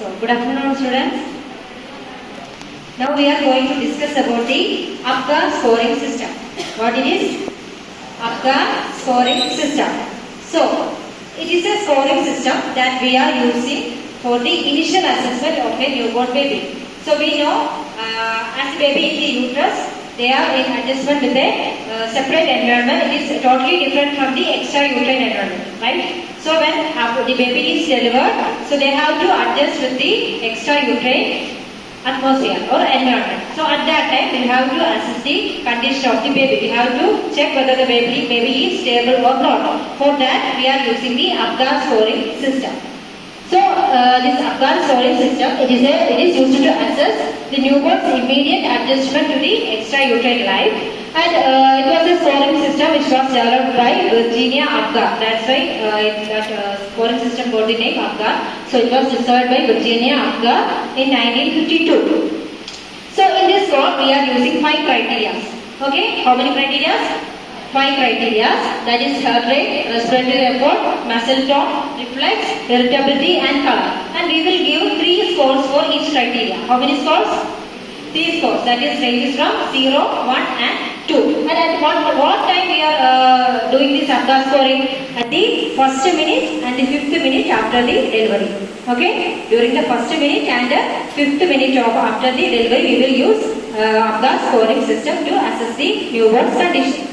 So, good afternoon, students. Now we are going to discuss about the Apgar scoring system. What it is? Apgar scoring system. So, it is a scoring system that we are using for the initial assessment of a newborn baby. So, we know as a baby in the uterus, they are in adjustment with a separate environment. It is totally different from the extra-uterine environment, right? So when the baby is delivered, so they have to adjust with the extra-uterine atmosphere or environment. So at that time, we have to assess the condition of the baby. We have to check whether the baby is stable or not. For that, we are using the Apgar scoring system. So this Apgar scoring system, it is used to assess the newborn's immediate adjustment to the extra-uterine life, and it was a scoring system which was developed by Virginia Apgar. That's why that scoring system got the name Apgar. So it was discovered by Virginia Apgar in 1952. So in this score, we are using 5 criteria. Okay, how many criteria? 5 criteria, that is heart rate, respiratory effort, muscle tone, reflex, irritability and color. And we will give 3 scores for each criteria. How many scores? 3 scores, that is ranges from 0, 1 and 2. And at what time we are doing this Apgar scoring? At the first minute and the 5th minute after the delivery. Okay, during the first minute and the 5th minute after the delivery, we will use Apgar scoring system to assess the newborn's condition.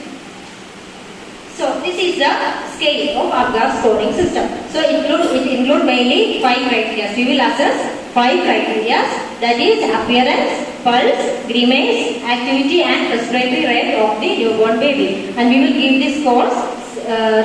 So this is the scale of Apgar scoring system. So it include mainly 5 criteria. We will assess 5 criteria, that is appearance, pulse, grimace, activity and respiratory rate of the newborn baby. And we will give the scores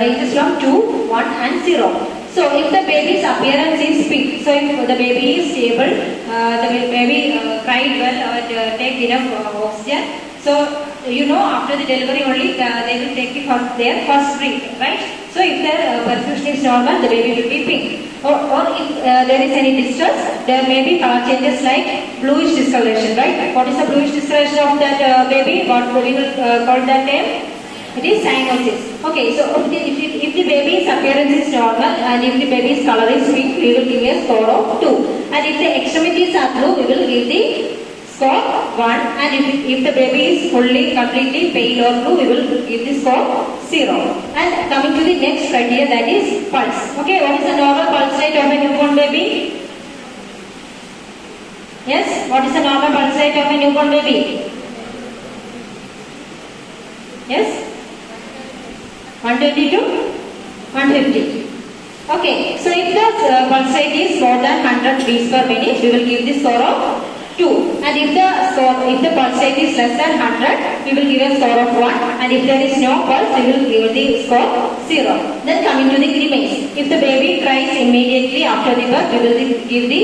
ranges from 2, 1 and 0. So if the baby's appearance is fit, so if the baby is stable, the baby cried well or take enough oxygen, so you know after the delivery only they will take their first breath, right? So if their perfusion is normal, the baby will be pink. Or if there is any distress, there may be color changes like bluish discoloration, right? What is the bluish discoloration of that baby? What we will call that name? It is cyanosis. Okay, so if the baby's appearance is normal and if the baby's color is pink, we will give a score of 2. And if the extremities are blue, we will give the score 1. And if the baby is completely pale or blue, we will give the score 0. And coming to the next criteria, that is pulse. Okay, what is the normal pulse rate of a newborn baby? Yes, what is the normal pulse rate of a newborn baby? Yes? 120 to 150. Okay, so if the pulse rate is more than 100 beats per minute, we will give the score of 2. And if the pulse rate is less than 100, we will give a score of 1. And if there is no pulse, we will give the score 0. Then coming to the grimace. If the baby cries immediately after the birth, we will give the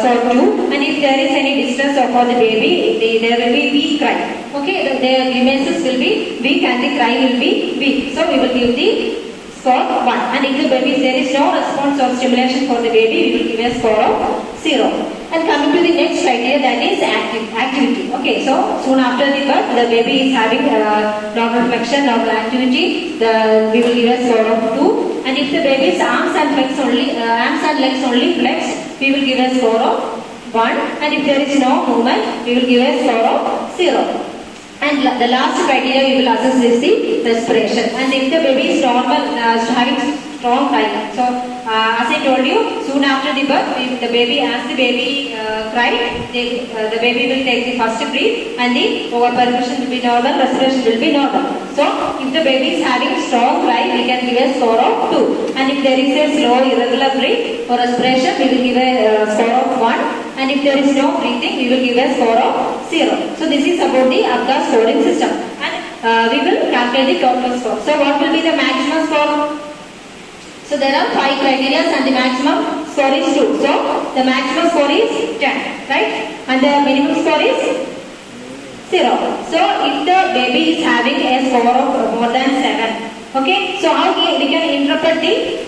score 2. And if there is any distress for the baby, there will be weak cry. Okay, the grimaces will be weak and the cry will be weak. So we will give the score 1. And if the baby, there is no response or stimulation for the baby, we will give a score of 0. And coming to the next criteria, that is activity. Okay, so soon after the birth, the baby is having normal flexion, normal activity, we will give a score of 2. And if the baby's arms and legs only flex, we will give a score of 1. And if there is no movement, we will give a score of 0. And the last criteria we will assess is the respiration. And if the baby is normal, having strong cry. So as I told you, soon after the birth, as the baby cried, the baby will take the first breath and the perfusion will be normal, respiration will be normal. So if the baby is having strong cry, we can give a score of 2. And if there is a slow irregular breath or respiration, we will give a score of 1. And if there is no breathing, we will give a score of 0. So this is about the Apgar scoring system. And we will calculate the total score. So what will be the maximum score? So there are 5 criteria and the maximum score is 2. So the maximum score is 10, right? And the minimum score is 0. So if the baby is having a score of more than 7, okay? So how we can interpret the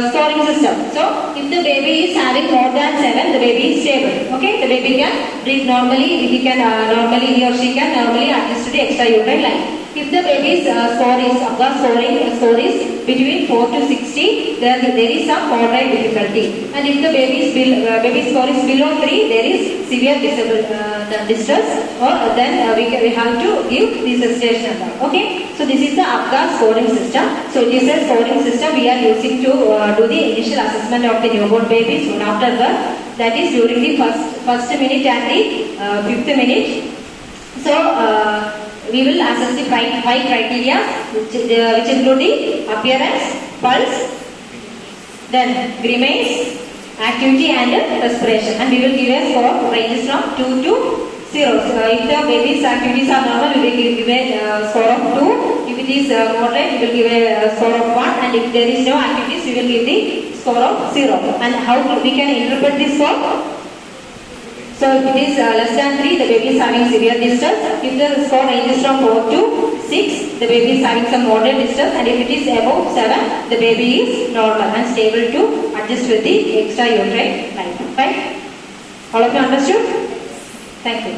scoring system. So if the baby is having more than 7, the baby is stable. Okay, the baby can breathe normally. He or she can normally adjust to the extra-uterine line. If the baby's score is between 4 to 60, then there is some moderate difficulty. And if the baby's score is below 3, there is severe distress, or then we have to give resuscitation. Okay, so this is the APGAR scoring system. So it is a scoring system we are using to do the initial assessment of the newborn baby soon after birth. That is during the first minute and the fifth minute. So we will assess the five criteria, which include the appearance, pulse, then grimace, activity and respiration, and we will give a score ranges from 2 to 0. So if the baby's activities are normal, we will give a score of 2. If it is moderate, we will give a score of 1, and if there is no activities, we will give the score of 0. And how we can interpret this score? So if it is less than 3, the baby is having severe distress. If the score ranges from 4 to 6, the baby is having some moderate distress, and if it is above 7, the baby is normal and stable to adjust with the extrauterine life. Right? All of you understood? Thank you.